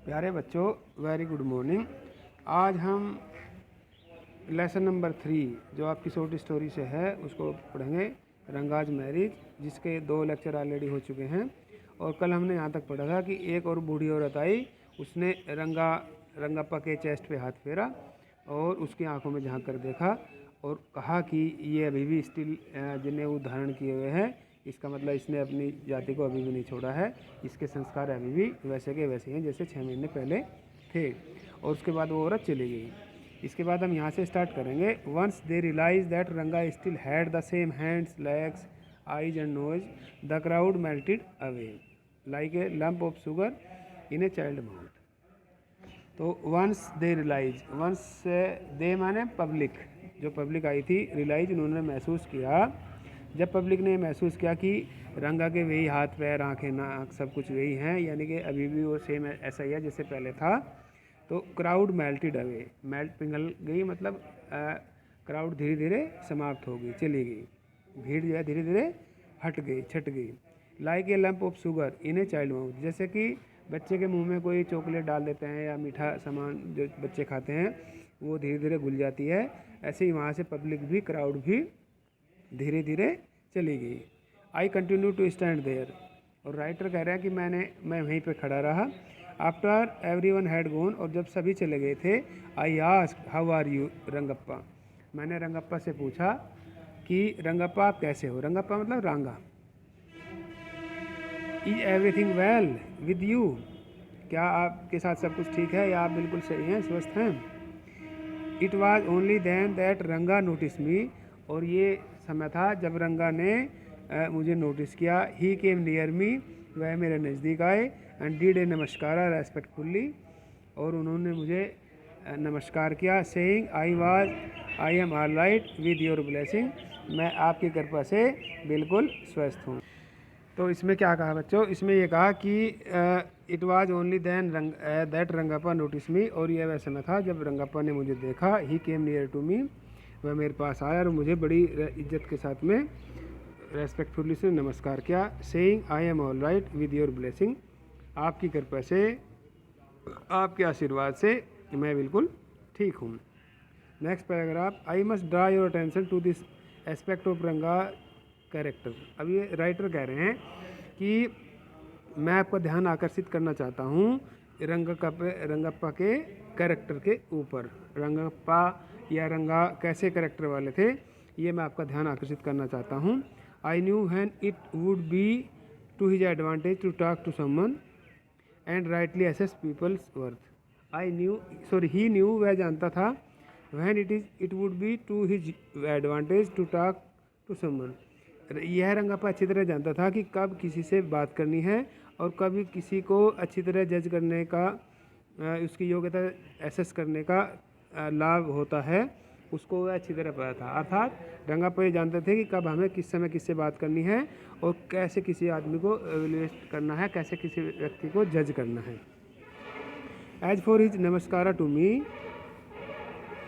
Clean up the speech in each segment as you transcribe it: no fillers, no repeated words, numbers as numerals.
प्यारे बच्चों, very good morning. आज हम लेसन नंबर 3 जो आपकी शॉर्ट स्टोरी से है उसको पढ़ेंगे, रंगाज मैरिज, जिसके 2 लेक्चर ऑलरेडी हो चुके हैं। और कल हमने यहाँ तक पढ़ा था कि एक और बूढ़ी औरत आई, उसने रंगप्पा के चेस्ट पे हाथ फेरा और उसकी आंखों में झांक कर देखा और कहा कि ये अभी भी स्टिल जनेऊ धारण किए हुए हैं। इसका मतलब इसने अपनी जाति को अभी भी नहीं छोड़ा है, इसके संस्कार अभी भी वैसे के वैसे हैं जैसे 6 महीने पहले थे। और उसके बाद वो औरत चली गई। इसके बाद हम यहाँ से स्टार्ट करेंगे। Once they realise that Ranga still had the same hands, legs, eyes and nose, the crowd melted away like a lump of sugar in a child mouth. तो once they realise, once they माने public, जो public आई थी, realise उन्होंने महसूस किया। जब public ने महसूस किया कि रंगा के वही हाथ पैर आँखें नाक सब कुछ वही हैं, यानी कि अभी भी वो सेम ऐसा ही है जैसे पहले था, तो क्राउड मेल्टेड अवे, मेल्ट पिघल गई, मतलब क्राउड धीरे धीरे समाप्त हो गई, चली गई। भीड़ जो है धीरे धीरे हट गई, छट गई। Like a lump of sugar in a child mouth, जैसे कि बच्चे के मुंह में कोई चॉकलेट डाल देते हैं या मीठा सामान जो बच्चे खाते हैं वो धीरे धीरे घुल जाती है, ऐसे ही वहाँ से पब्लिक भी, क्राउड भी धीरे धीरे चली गई। I continue to stand there, और राइटर कह रहे हैं कि मैं वहीं पे खड़ा रहा। After every one had gone, और जब सभी चले गए थे, I asked how are you Rangappa, मैंने रंगप्पा से पूछा कि रंगप्पा आप कैसे हो। रंगप्पा मतलब रांगा। Is everything well with you, क्या आपके साथ सब कुछ ठीक है या आप बिल्कुल सही हैं, स्वस्थ हैं। It was only then that Ranga notice me, और ये समय था जब रंगा ने मुझे नोटिस किया। ही केम नियर मी, वह मेरे नज़दीक आए, एंड डिड ए नमस्कारा रेस्पेक्टफुल्ली, और उन्होंने मुझे नमस्कार किया। Saying I am all right with your blessing, मैं आपकी कृपा से बिल्कुल स्वस्थ हूँ। तो इसमें क्या कहा बच्चों, इसमें ये कहा कि it was only then that Rangappa notice me, और यह वैसे में था जब रंगप्पा ने मुझे देखा। ही केम नियर टू मी, वह मेरे पास आया और मुझे बड़ी इज्जत के साथ में रेस्पेक्टफुली से नमस्कार किया। Saying I am all right with your blessing, आपकी कृपा से, आपके आशीर्वाद से मैं बिल्कुल ठीक हूँ। Next paragraph. I must draw your attention to this aspect of Ranga character. अब ये राइटर कह रहे हैं कि मैं आपका ध्यान आकर्षित करना चाहता हूँ रंगप्पा के कैरेक्टर के ऊपर। रंगप्पा या रंगा कैसे कैरेक्टर वाले थे, ये मैं आपका ध्यान आकर्षित करना चाहता हूँ। I knew when it would be to his advantage to talk to someone and rightly assess people's worth. He knew, वह जानता था, when it would be to his advantage to talk to someone, यह रंगप्पा अच्छी तरह जानता था कि कब किसी से बात करनी है और कब किसी को अच्छी तरह जज करने का, उसकी योग्यता एसेस करने का लाभ होता है, उसको वह अच्छी तरह पता था। अर्थात रंगप्पा ये जानते थे कि कब हमें किस समय किससे बात करनी है और कैसे किसी आदमी को एवेल्युएट करना है, कैसे किसी व्यक्ति को जज करना है। As for his namaskara to me,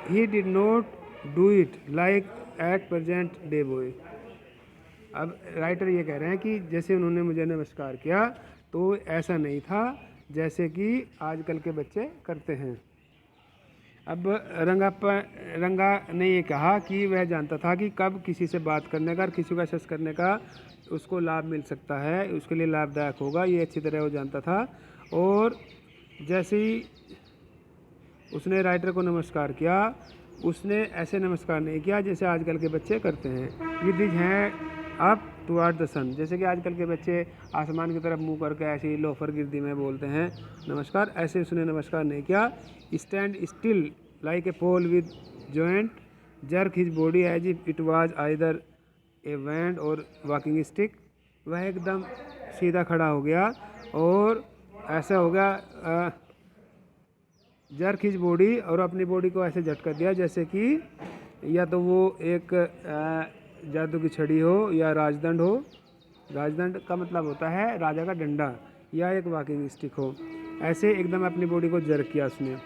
he did not do it like at present day boy. अब राइटर ये कह रहे हैं कि जैसे उन्होंने मुझे नमस्कार किया तो ऐसा नहीं था जैसे कि आजकल के बच्चे करते हैं। अब रंगा ने ये कहा कि वह जानता था कि कब किसी से बात करने का और किसी का असेस करने का उसको लाभ मिल सकता है, उसके लिए लाभदायक होगा, ये अच्छी तरह वो जानता था। और जैसे ही उसने राइटर को नमस्कार किया, उसने ऐसे नमस्कार नहीं किया जैसे आजकल के बच्चे करते हैं। With his hand up toward the sun, जैसे कि आजकल के बच्चे आसमान की तरफ मुंह करके ऐसे ही लोफर गिरदी में बोलते हैं नमस्कार, ऐसे उसने नमस्कार नहीं किया। Stand still like a pole with joint, jerk his body as if it was either a wand or walking stick, वह एकदम सीधा खड़ा हो गया और ऐसा हो गया, जर्क हिज बॉडी, और अपनी बॉडी को ऐसे झटका दिया जैसे कि या तो वो एक जादू की छड़ी हो या राजदंड हो। राजदंड का मतलब होता है राजा का डंडा, या एक वॉकिंग स्टिक हो। ऐसे एकदम अपनी बॉडी को जर्क किया उसने।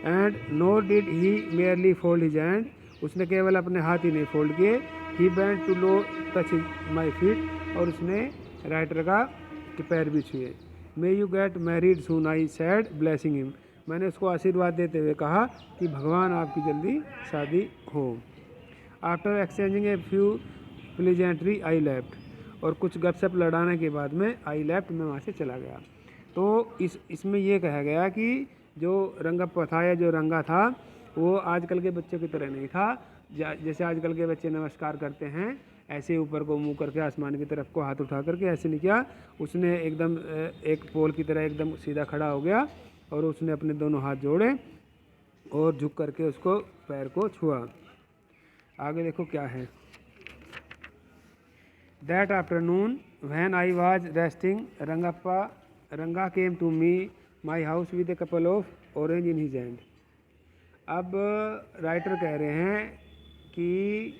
And nor did he merely fold his hand, उसने केवल अपने हाथ ही नहीं फोल्ड किए। He bent to low touch my feet, और उसने राइटर का पैर भी छुए। May you get married soon I said blessing him. मैंने उसको आशीर्वाद देते हुए कहा कि भगवान आपकी जल्दी शादी हो। After exchanging a few pleasantry I left. और कुछ गपशप लड़ाने के बाद में आई लेफ्ट, मैं वहाँ से चला गया। तो इसमें ये कहा गया कि जो रंगप्पा था या जो रंगा था वो आजकल के बच्चों की तरह नहीं था। जैसे आजकल के बच्चे नमस्कार करते हैं ऐसे ऊपर को मुंह करके आसमान की तरफ को हाथ उठा करके ऐसे नहीं किया। उसने एकदम एक पोल की तरह एकदम सीधा खड़ा हो गया और उसने अपने दोनों हाथ जोड़े और झुक करके उसको पैर को छुआ। आगे देखो क्या है। That afternoon when I was resting Ranga came to me my house with a couple of orange in his hand. अब राइटर कह रहे हैं कि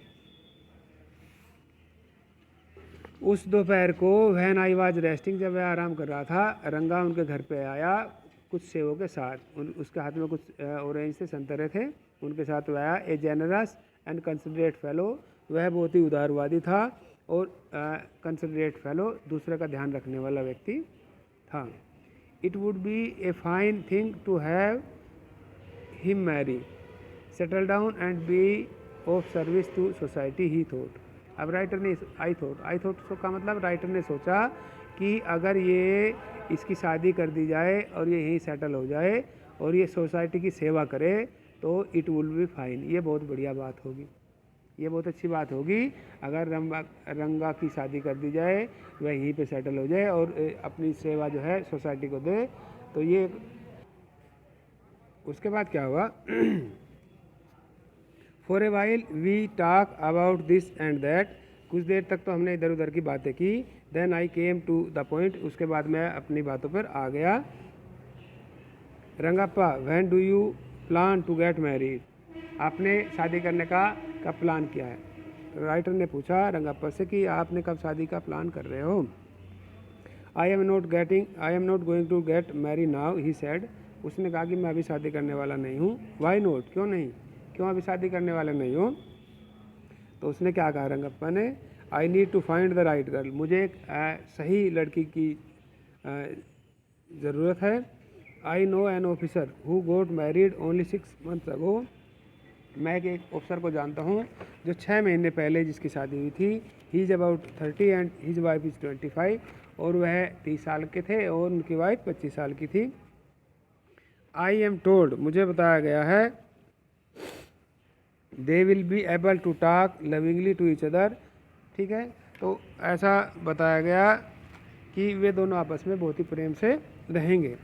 उस दोपहर को व्हेन आई वाज रेस्टिंग, जब वह आराम कर रहा था, रंगा उनके घर पे आया कुछ सेवों के साथ। उसके हाथ में कुछ ऑरेंज से संतरे थे, उनके साथ वह आया। ए जेनरस एंड कंसिडरेट फेलो, वह बहुत ही उदारवादी था और कंसिडरेट फेलो दूसरे का ध्यान रखने वाला व्यक्ति था। It would be a fine thing to have him marry, settle down and be of service to society, he thought. अब राइटर ने आई थॉट का मतलब राइटर ने सोचा कि अगर ये इसकी शादी कर दी जाए और ये यहीं सेटल हो जाए और ये सोसाइटी की सेवा करे तो इट विल बी फाइन, ये बहुत बढ़िया बात होगी, ये बहुत अच्छी बात होगी अगर रंगा की शादी कर दी जाए, वह यहीं पे सेटल हो जाए और अपनी सेवा जो है सोसाइटी को दे। तो ये उसके बाद क्या हुआ। For a while we talk about this and that, कुछ देर तक तो हमने इधर उधर की बातें की। Then I came to the point, उसके बाद मैं अपनी बातों पर आ गया। Rangappa when do you plan to get married, आपने शादी करने का कब प्लान किया है। राइटर ने पूछा रंगप्पा से कि आपने कब शादी का प्लान कर रहे हो। I am not going to get marry now, he said. उसने कहा कि मैं अभी शादी करने वाला नहीं हूँ। वाई नॉट, क्यों नहीं, क्यों अभी शादी करने वाला नहीं हो। तो उसने क्या कहा रंगप्पा ने, I need to find the right girl, मुझे एक सही लड़की की ज़रूरत है। I know an officer who got married only 6 months ago, मैं एक ऑफिसर को जानता हूँ जो 6 महीने पहले जिसकी शादी हुई थी। He is about 30 and his wife is 25, और वह 30 साल के थे और उनकी वाइफ 25 साल की थी। आई एम टोल्ड, मुझे बताया गया है, they will be able to talk lovingly to each other, ठीक है। तो ऐसा बताया गया कि वे दोनों आपस में बहुत ही प्रेम से रहेंगे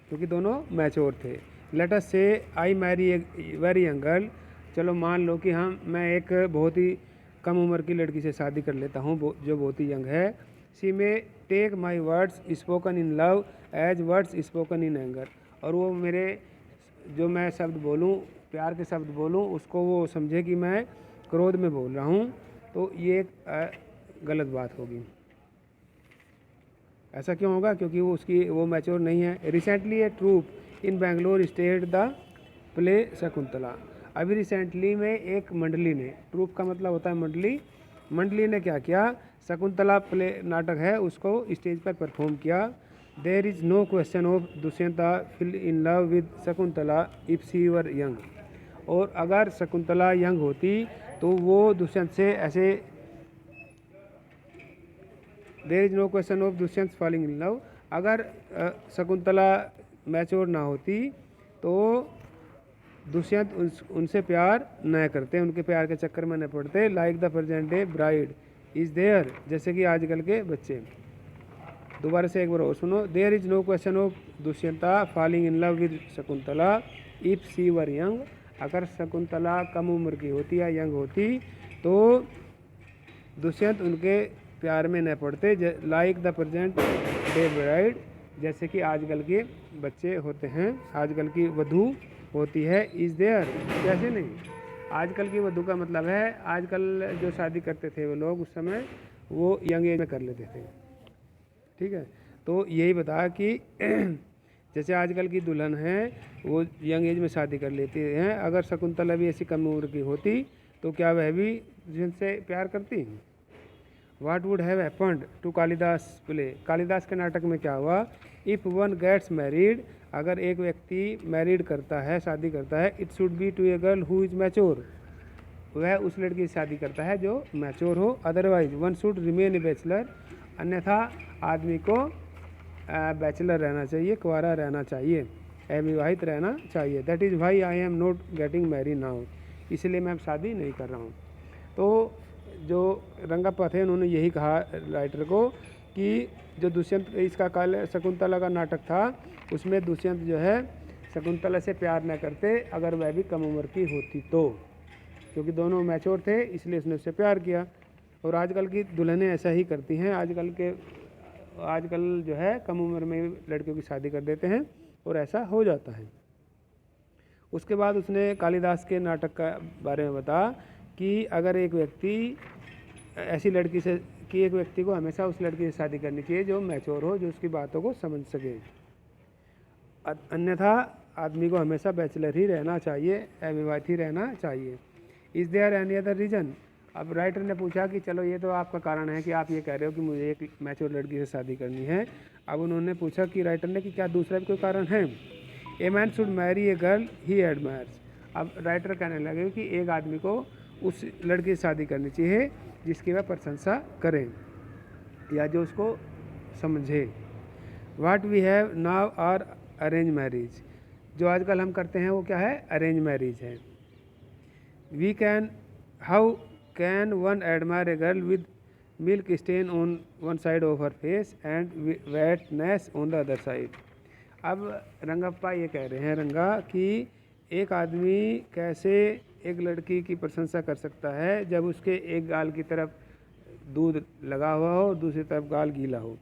क्योंकि दोनों मैच्योर थे। लेट अस से I marry a very young girl, चलो मान लो कि मैं एक बहुत ही कम उम्र की लड़की से शादी कर लेता हूँ जो बहुत ही यंग है। She may take my words spoken in love as words spoken in anger, और वो मेरे जो मैं शब्द बोलूँ, प्यार के शब्द बोलूँ, उसको वो समझे कि मैं क्रोध में बोल रहा हूँ, तो ये गलत बात होगी। ऐसा क्यों होगा, क्योंकि वो मैच्योर नहीं है। Recently a troupe in Bangalore staged the play Shakuntala, अभी रिसेंटली में एक मंडली ने, ट्रूप का मतलब होता है मंडली ने क्या किया, शकुंतला प्ले नाटक है उसको स्टेज पर परफॉर्म किया। There is no question of Dushyanta fell in love with Shakuntala if she were young, और अगर शकुंतला यंग होती तो वो दुष्यंत से ऐसे, there is no question of Dushyant falling in love, अगर शकुंतला मैच्योर ना होती तो दुष्यंत उनसे प्यार न करते, उनके प्यार के चक्कर में न पड़ते। Like the present day bride is there, जैसे कि आजकल के बच्चे। दोबारा से एक बार और सुनो। There is no question of Dushyanta falling in love with Shakuntala if she were young, अगर शकुंतला कम उम्र की होती या यंग होती तो दुष्यंत उनके प्यार में न पड़ते। Like the present day bride, जैसे कि आजकल के बच्चे होते हैं, आजकल की वधू होती है। इज़ देयर, कैसे नहीं, आजकल की वधू का मतलब है आजकल जो शादी करते थे वो लोग उस समय वो यंग एज में कर लेते थे, ठीक है। तो यही बता कि जैसे आजकल की दुल्हन है वो यंग एज में शादी कर लेती हैं, अगर शकुंतला भी ऐसी कम उम्र की होती तो क्या वह भी जिनसे प्यार करती। What would have happened to Kalidas play, Kalidas के नाटक में क्या हुआ। इफ़ वन गेट्स मैरिड, अगर एक व्यक्ति मैरिड करता है, शादी करता है, it should be to a girl who is mature, वह उस लड़की से शादी करता है जो मैच्योर हो। Otherwise one should remain a bachelor, अन्यथा आदमी को बैचलर रहना चाहिए, कुंवारा रहना चाहिए, अविवाहित रहना चाहिए। That is why I am not getting married now, इसलिए मैं अब शादी नहीं कर रहा हूँ। तो जो रंगप्पा थे उन्होंने यही कहा राइटर को कि जो दुष्यंत, इसका काल शकुंतला का नाटक था, उसमें दुष्यंत जो है शकुंतला से प्यार न करते अगर वह भी कम उम्र की होती तो, क्योंकि दोनों मैच्योर थे इसलिए उसने उससे प्यार किया। और आजकल की दुल्हनें ऐसा ही करती हैं, आजकल जो है कम उम्र में लड़कियों की शादी कर देते हैं और ऐसा हो जाता है। उसके बाद उसने कालिदास के नाटक का बारे में बताया कि अगर एक व्यक्ति ऐसी लड़की से, कि एक व्यक्ति को हमेशा उस लड़की से शादी करनी चाहिए जो मैच्योर हो, जो उसकी बातों को समझ सके, अन्यथा आदमी को हमेशा बैचलर ही रहना चाहिए, अविवाहित ही रहना चाहिए। Is there any other reason, अब राइटर ने पूछा कि चलो ये तो आपका कारण है कि आप ये कह रहे हो कि मुझे एक मैच्योर लड़की से शादी करनी है। अब उन्होंने पूछा कि राइटर ने कि क्या दूसरा भी कोई कारण है। A man should Mary a girl he admires, अब राइटर कहने लगे कि एक आदमी को उस लड़की से शादी करनी चाहिए जिसकी वह प्रशंसा करें या जो उसको समझे। What we have now are arrange marriage, जो आजकल हम करते हैं वो क्या है, अरेंज मैरिज है। We can, how can one admire a girl with milk stain on one side of her face and wetness on the other side. अब रंगप्पा ये कह रहे हैं रंगा कि एक आदमी कैसे एक लड़की की प्रशंसा कर सकता है जब उसके एक गाल की तरफ दूध लगा हुआ हो और दूसरी तरफ गाल गीला हो।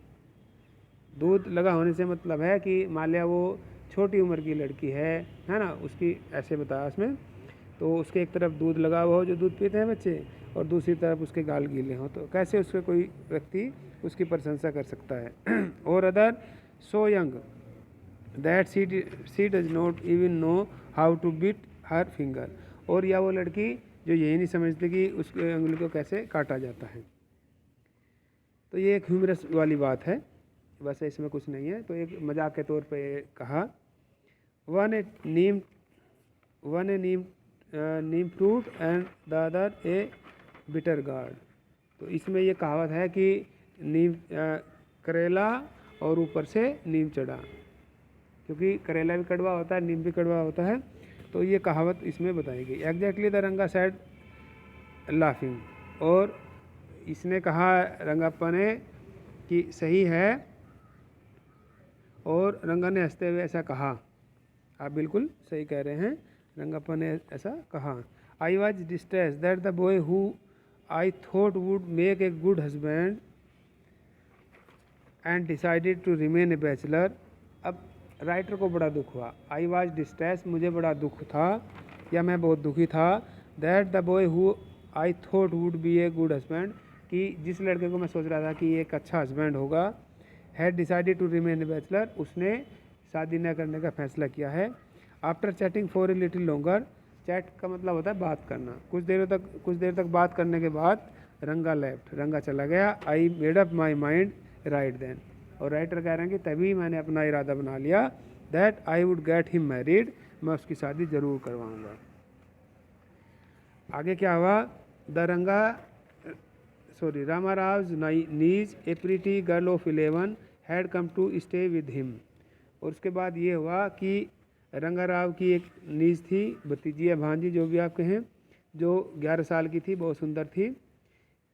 दूध लगा होने से मतलब है कि मान लिया वो छोटी उम्र की लड़की है ना, उसकी ऐसे बताया उसमें, तो उसके एक तरफ दूध लगा हुआ हो जो दूध पीते हैं बच्चे, और दूसरी तरफ उसके गाल गीले हों, तो कैसे उसके कोई व्यक्ति उसकी प्रशंसा कर सकता है। और other so young that she does not even know how to beat her finger, और या वो लड़की जो यही नहीं समझती कि उसके उंगली को कैसे काटा जाता है। तो ये एक ह्यूमरस वाली बात है, वैसे इसमें कुछ नहीं है, तो एक मजाक के तौर पे कहा। One A Neem fruit and the other A bitter gourd, तो इसमें ये कहावत है कि नीम करेला और ऊपर से नीम चढ़ा, क्योंकि करेला भी कड़वा होता है, नीम भी कड़वा होता है, तो ये कहावत इसमें बताई गई। एग्जैक्टली द रंगा सेड लाफिंग, और इसने कहा रंगप्पा ने कि सही है, और रंगा ने हंसते हुए ऐसा कहा। आप बिल्कुल सही कह रहे हैं, रंगप्पा ने ऐसा कहा। I was distress that the boy who I thought would make a good husband and decided to remain a bachelor. अब राइटर को बड़ा दुख हुआ। आई वॉज डिस्ट्रेस, मुझे बड़ा दुख था या मैं बहुत दुखी था। That the boy who I thought would be A good husband, कि जिस लड़के को मैं सोच रहा था कि ये एक अच्छा हस्बैंड होगा, had decided to remain a bachelor, उसने शादी न करने का फैसला किया है। After chatting for a little longer, chat का मतलब होता है बात करना, कुछ देर तक बात करने के बाद रंगा लेफ्ट, रंगा चला गया। I made up my mind right then, और राइटर कह रहे हैं कि तभी मैंने अपना इरादा बना लिया that I would get him married, मैं उसकी शादी ज़रूर करवाऊँगा। आगे क्या हुआ, Ramarao niece a pretty girl of 11 had come to stay with him, और उसके बाद ये हुआ कि रंगाराव की एक नीज थी, भतीजी या भांजी जो भी आप कहें, जो 11 साल की थी, बहुत सुंदर थी।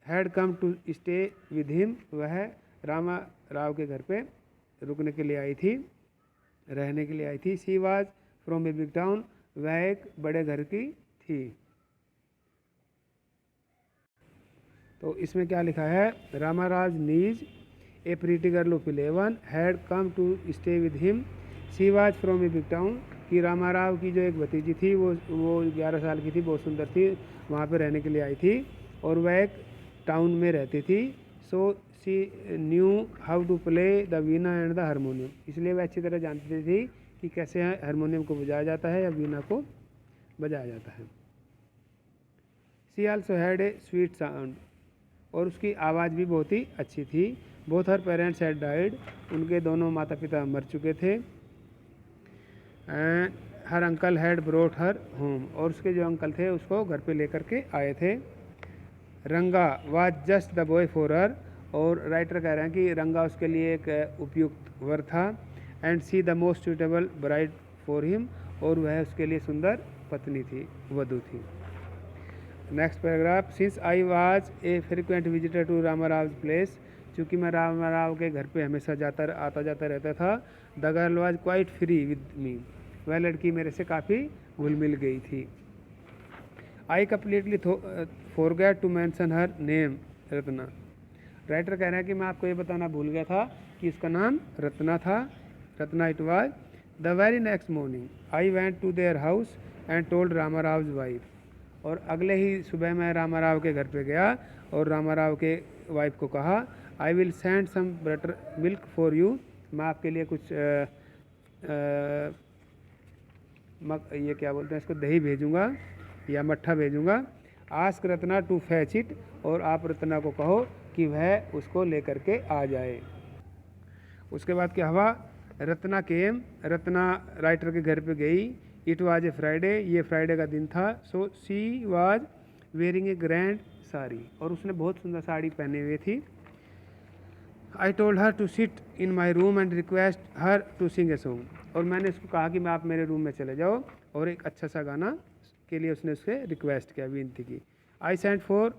Had come to stay with him, वह रामा राव के घर पे रुकने के लिए आई थी, रहने के लिए आई थी। She was from a big town, वह एक बड़े घर की थी। तो इसमें क्या लिखा है, Ramaraj niece a pretty girl of 11 had come to stay with him, she was from a big town, कि रामाराव की जो एक भतीजी थी वो 11 साल की थी, बहुत सुंदर थी, वहाँ पे रहने के लिए आई थी, और वह एक टाउन में रहती थी। So she knew how to play the veena and the harmonium, इसलिए वह अच्छी तरह जानती थी कि कैसे हारमोनियम को बजाया जाता है या वीणा को बजाया जाता है। She also had a sweet sound, और उसकी आवाज़ भी बहुत ही अच्छी थी। Both her parents had died, उनके दोनों माता पिता मर चुके थे। And her uncle had brought her home, और उसके जो अंकल थे उसको घर पे लेकर के आए थे। रंगा was just the boy for her, और राइटर कह रहे हैं कि रंगा उसके लिए एक उपयुक्त वर था। And see the most suitable bride for him, और वह उसके लिए सुंदर पत्नी थी, वधू थी। Next paragraph, since I was a frequent visitor to Ramarao place, चूँकि मैं रामाराव के घर पे हमेशा आता जाता रहता था। The girl was quite free with me, वह लड़की मेरे से काफ़ी घुल मिल गई थी। I completely forget to mention her name Ratna, writer कह रहे हैं कि मैं आपको ये बताना भूल गया था कि उसका नाम रत्ना था। Ratna it was. The very next morning I went to their house and told Ramarao wife, और अगले ही सुबह मैं रामाराव के घर पे गया और रामाराव के वाइफ को कहा, I will send some butter milk for you, मैं आपके लिए कुछ ये क्या बोलते हैं इसको, दही भेजूँगा या मट्ठा भेजूँगा। Ask Ratna to fetch it, और आप रत्ना को कहो कि वह उसको लेकर के आ जाए। उसके बाद क्या हुआ, रत्ना केम, रत्ना राइटर के घर पे गई। इट वाज ए फ्राइडे, ये फ्राइडे का दिन था। So she was wearing a grand sari, और उसने बहुत सुंदर साड़ी पहने हुए थी। I told her to sit in my room and request her to sing a song, और मैंने उसको कहा कि मैं आप मेरे रूम में चले जाओ और एक अच्छा सा गाना के लिए उसने उससे रिक्वेस्ट किया, विनती की। आई सेंट फॉर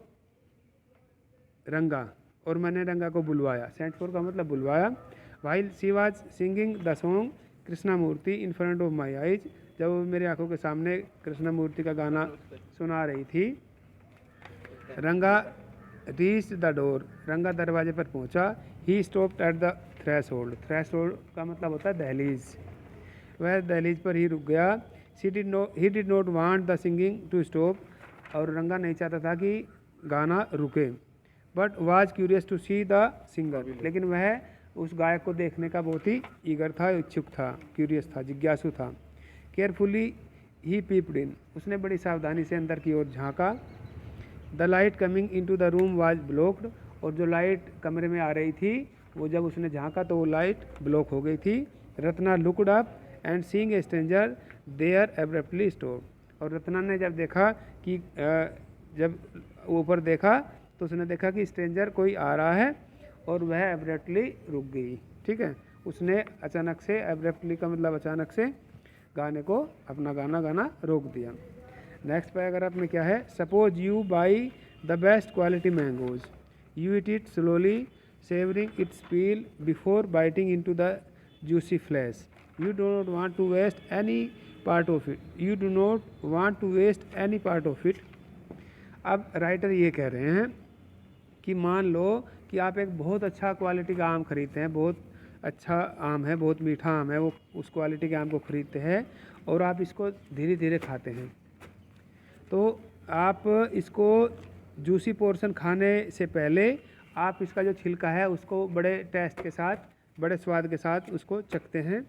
रंगा, और मैंने रंगा को बुलवाया। सेंट फॉर का मतलब बुलवाया। While she was singing the song Krishna Murthy in front of my eyes, जब वो मेरे आंखों के सामने कृष्णा मूर्ति का गाना सुना रही थी। रंगा रीच द डोर, रंगा दरवाजे पर पहुंचा। He stopped at the threshold, threshold का मतलब होता है दहलीज, वह दहलीज पर ही रुक गया। He did not want the singing to stop, और रंगा नहीं चाहता था कि गाना रुके। But was curious to see the singer, लेकिन वह उस गायक को देखने का बहुत ही ईगर था, इच्छुक था, क्यूरियस था, जिज्ञासु था। केयरफुली ही पीप्ड इन, उसने बड़ी सावधानी से अंदर की ओर झांका। The light coming in to the room was blocked, और जो लाइट कमरे में आ रही थी वो जब उसने झांका तो वो लाइट ब्लॉक हो गई थी। Ratna looked up and seeing a stranger there abruptly stop, और रत्ना ने जब देखा कि जब ऊपर देखा तो उसने देखा कि स्ट्रेंजर कोई आ रहा है, और वह एब्रप्टली रुक गई। ठीक है, उसने अचानक से, एब्रप्टली का मतलब अचानक से, गाने को, अपना गाना गाना रोक दिया। नेक्स्ट पैराग्राफ में क्या है, suppose you by the best quality mangoes, you eat it slowly savouring it's peel before biting into the juicy flash, you do not want to waste any part of it, you do not want to waste any part of it। अब writer ये कह रहे हैं कि मान लो कि आप एक बहुत अच्छा क्वालिटी का आम खरीदते हैं, बहुत अच्छा आम है, बहुत मीठा आम है, वो उस क्वालिटी के आम को खरीदते हैं और आप इसको धीरे धीरे खाते हैं, तो आप इसको जूसी पोर्शन खाने से पहले आप इसका जो छिलका है उसको बड़े टेस्ट के साथ, बड़े स्वाद के साथ उसको चखते हैं।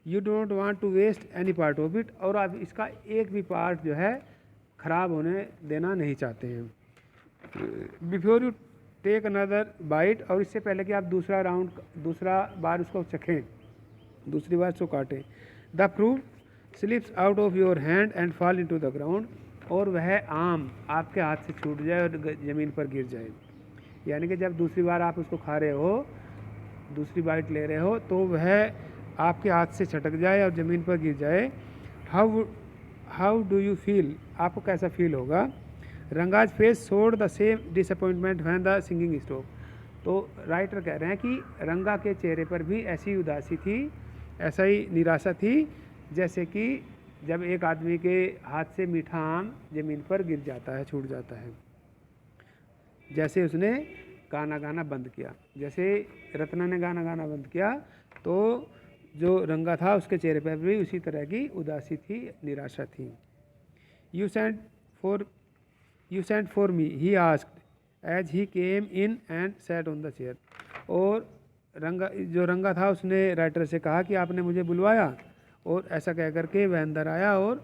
You don't want to waste any part of it, और आप इसका एक भी पार्ट जो है ख़राब होने देना नहीं चाहते हैं। Before you take another bite, और इससे पहले कि आप दूसरा बार उसको चखें, दूसरी बार उसको काटें। The fruit slips out of your hand and fall into the ground, और वह आम आपके हाथ से छूट जाए और ज़मीन पर गिर जाए। यानी कि जब दूसरी बार आप उसको खा रहे हो, दूसरी बाइट ले रहे हो, तो वह आपके हाथ से छटक जाए और ज़मीन पर गिर जाए। हाउ डू यू फील, आपको कैसा फील होगा। Ranga's face showed the same disappointment when the singing stop, तो राइटर कह रहे हैं कि रंगा के चेहरे पर भी ऐसी उदासी थी, ऐसा ही निराशा थी, जैसे कि जब एक आदमी के हाथ से मीठा आम ज़मीन पर गिर जाता है, छूट जाता है। जैसे उसने गाना गाना बंद किया, जैसे रत्ना ने गाना गाना बंद किया, तो जो रंगा था उसके चेहरे पर भी उसी तरह की उदासी थी, निराशा थी। You sent for me he asked as he came in and sat on the chair, और जो रंगा था उसने राइटर से कहा कि आपने मुझे बुलवाया, और ऐसा कह करके वह अंदर आया और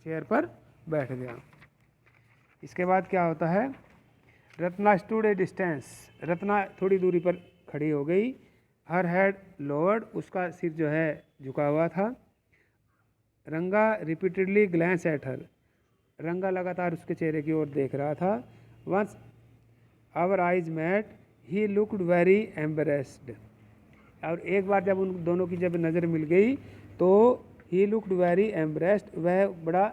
चेयर पर बैठ गया। इसके बाद क्या होता है, रत्ना स्टूड ए डिस्टेंस, रत्ना थोड़ी दूरी पर खड़ी हो गई। हर हेड लोअर्ड, उसका सिर जो है झुका हुआ था। रंगा रिपीटेडली ग्लैंस एट हर, रंगा लगातार उसके चेहरे की ओर देख रहा था। Once our eyes met he looked very embarrassed, और एक बार जब उन दोनों की जब नज़र मिल गई तो ही लुक्ड वेरी एम्बेरेस्ड, वह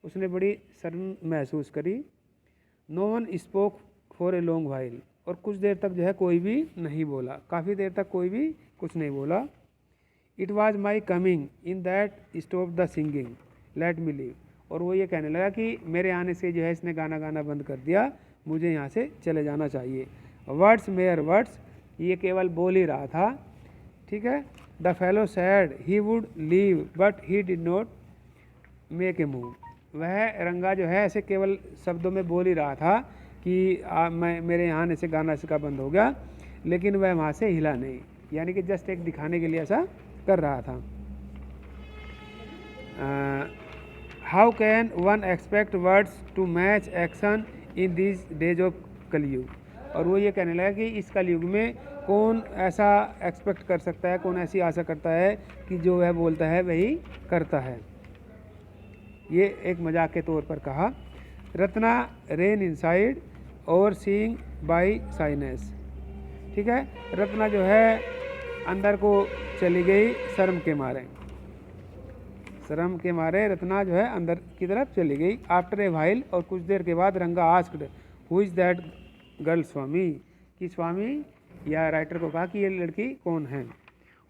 उसने बड़ी शर्म महसूस करी। No one spoke for a long while, और कुछ देर तक जो है कोई भी नहीं बोला, काफ़ी देर तक कोई भी कुछ नहीं बोला। It was my coming in that stop the singing let me leave, और वो ये कहने लगा कि मेरे आने से जो है इसने गाना गाना बंद कर दिया, मुझे यहाँ से चले जाना चाहिए। वर्ड्स मेयर वर्ड्स, ये केवल बोल ही रहा था, ठीक है। The fellow sad he would leave but he did not make a move, वह रंगा जो है ऐसे केवल शब्दों में बोल ही रहा था कि मैं मेरे यहाँ आने से गाना इसका बंद हो गया, लेकिन वह वहाँ से हिला नहीं, यानी कि जस्ट एक दिखाने के लिए ऐसा कर रहा था। How can one expect words to match action in this days of Kaliyuga, और वो ये कहने लगा कि इस कलयुग में कौन ऐसा एक्सपेक्ट कर सकता है, कौन ऐसी आशा करता है कि जो वह बोलता है वही करता है। ये एक मजाक के तौर पर कहा। रत्ना रेन इनसाइड और सीइंग बाई साइनेस, ठीक है। रत्ना जो है अंदर को चली गई शर्म के मारे, शर्म के मारे रत्ना जो है अंदर की तरफ चली गई। आफ्टर ए वाइल, और कुछ देर के बाद Ranga asked who is that girl Swami, कि स्वामी या राइटर को कहा कि ये लड़की कौन है।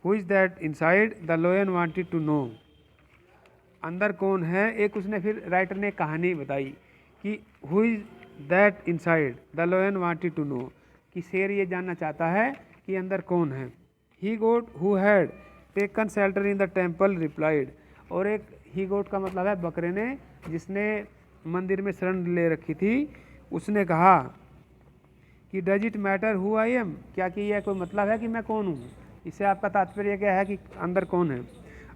Who is that inside the lion wanted to know, अंदर कौन है। एक उसने फिर राइटर ने कहानी बताई कि who is that inside the lion wanted to know, कि शेर ये जानना चाहता है कि अंदर कौन है। He got who had taken shelter in the temple replied, और एक ही गोट का मतलब है बकरे ने, जिसने मंदिर में शरण ले रखी थी, उसने कहा कि does it matter who I am, क्या कि यह कोई मतलब है कि मैं कौन हूँ। इससे आपका तात्पर्य क्या है कि अंदर कौन है।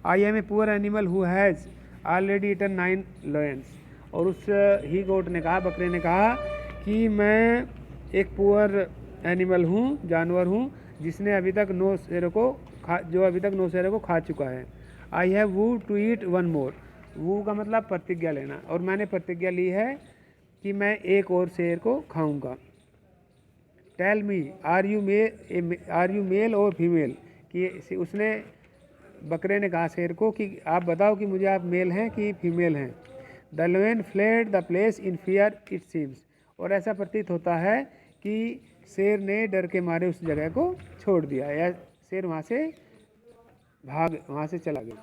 I am a poor animal who has already eaten 9 lions, और उस ही गोट ने कहा, बकरे ने कहा कि मैं एक पुअर एनिमल हूँ, जानवर हूँ, जिसने अभी तक 9 शेरों को खा चुका है। I have Wu to eat 1 मोर, वू का मतलब प्रतिज्ञा लेना, और मैंने प्रतिज्ञा ली है कि मैं एक और शेर को खाऊंगा। Tell me are you male or female, कि उसने बकरे ने कहा शेर को कि आप बताओ कि मुझे आप मेल हैं कि फीमेल हैं। The लोयन fled the place in fear it seems, और ऐसा प्रतीत होता है कि शेर ने डर के मारे उस जगह को छोड़ दिया, या शेर वहाँ से चला गया।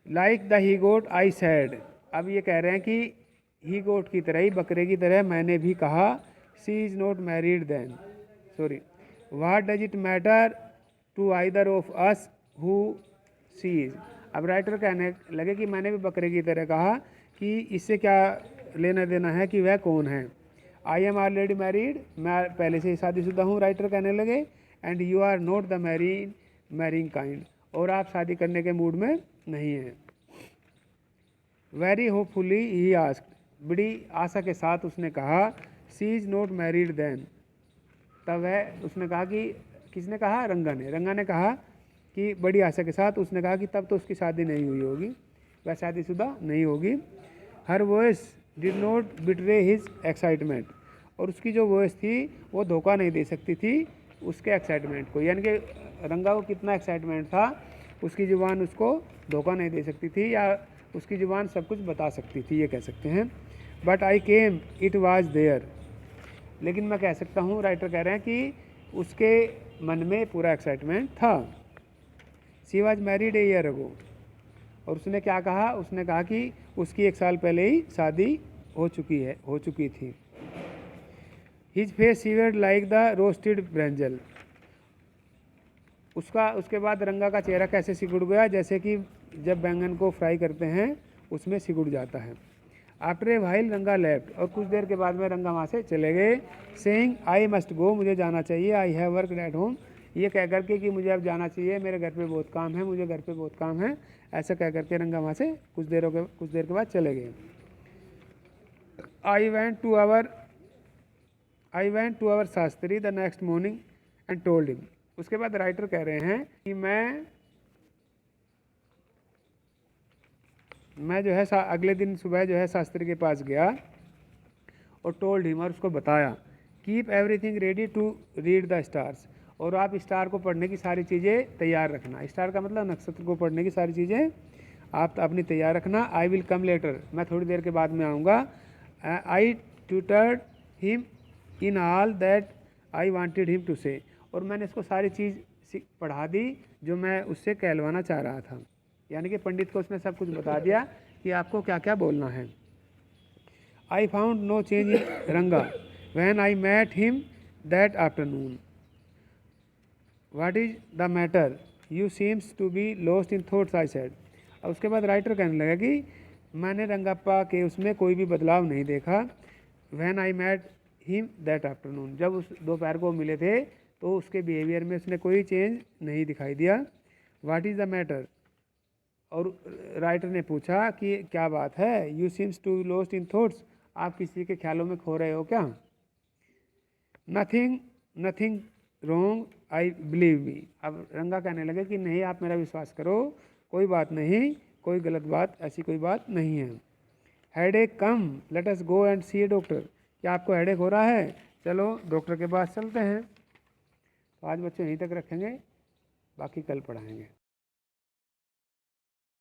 Like the he goat I said, अब ये कह रहे हैं कि ही गोट की तरह ही, बकरे की तरह मैंने भी कहा। She is not married then, sorry, what does it matter to either of us who she is. अब राइटर कहने लगे कि मैंने भी बकरे की तरह कहा कि इससे क्या लेना देना है कि वह कौन है। आई एम ऑलरेडी मैरिड, मैं पहले से ही शादीशुदा हूँ, राइटर कहने लगे। And you are not the marrying kind, और आप शादी करने के मूड में नहीं हैं। वेरी होपफुली ही आस्क्ड, बड़ी आशा के साथ उसने कहा। She is not married then, तब वह उसने कहा कि, किसने कहा, रंगा ने कहा कि बड़ी आशा के साथ उसने कहा कि तब तो उसकी शादी नहीं हुई होगी, वह शादीशुदा नहीं होगी। Her voice did not betray his excitement, और उसकी जो वॉइस थी वो धोखा नहीं दे सकती थी उसके एक्साइटमेंट को, यानी कि रंगा को कितना एक्साइटमेंट था, उसकी ज़ुबान उसको धोखा नहीं दे सकती थी, या उसकी ज़ुबान सब कुछ बता सकती थी, ये कह सकते हैं। But I came it was there, लेकिन मैं कह सकता हूँ, राइटर कह रहे हैं कि उसके मन में पूरा एक्साइटमेंट था। She was married a year ago, और उसने क्या कहा, उसने कहा कि उसकी 1 साल पहले ही शादी हो चुकी थी। His face seaward like the roasted ब्रेंजल, उसके बाद रंगा का चेहरा कैसे सिकुड़ गया, जैसे कि जब बैंगन को फ्राई करते हैं उसमें सिकुड़ जाता है। आफ्टर ए वाइल रंगा लेफ्ट, और कुछ देर के बाद में रंगा वहाँ से चले गए। सेइंग आई मस्ट गो, मुझे जाना चाहिए। I have work at home, ये कह करके कि मुझे अब जाना चाहिए, मेरे घर पे बहुत काम है, मुझे घर पे बहुत काम है, ऐसा कह करके रंगा वहाँ से कुछ देर के बाद चले गए। I went to our I went to our Shastri the next morning and told him. उसके बाद राइटर कह रहे हैं कि मैं जो है अगले दिन सुबह जो है शास्त्री के पास गया और टोल्ड हिम, और उसको बताया, keep everything ready to read the stars, और आप स्टार को पढ़ने की सारी चीज़ें तैयार रखना। स्टार का मतलब नक्षत्र को पढ़ने की सारी चीज़ें आप अपनी तैयार रखना। आई विल कम लेटर, मैं थोड़ी देर के बाद में आऊँगा। I tutored him in all that I wanted him to say, और मैंने इसको सारी चीज़ पढ़ा दी जो मैं उससे कहलवाना चाह रहा था। यानी कि पंडित को उसने सब कुछ बता दिया कि आपको क्या क्या बोलना है। I found no change in Ranga when I met him that afternoon. What is the matter, you seems to be lost in thoughts, I said. और उसके बाद राइटर कहने लगा कि मैंने रंगप्पा के उसमें कोई भी बदलाव नहीं देखा। When I met him that afternoon, जब उस दोपहर को मिले थे तो उसके बिहेवियर में उसने कोई चेंज नहीं दिखाई दिया। व्हाट इज़ द मैटर, और राइटर ने पूछा कि क्या बात है। You seems to lost in thoughts, आप किसी के ख्यालों में खो रहे हो क्या। Nothing nothing wrong I believe me. अब रंगा कहने लगे कि नहीं, आप मेरा विश्वास करो, कोई बात नहीं, कोई गलत बात, ऐसी कोई बात नहीं है। Headache come let us go and see a doctor, क्या आपको हेडेक हो रहा है, चलो डॉक्टर के पास चलते हैं। तो आज बच्चों यहीं तक रखेंगे, बाकी कल पढ़ाएंगे।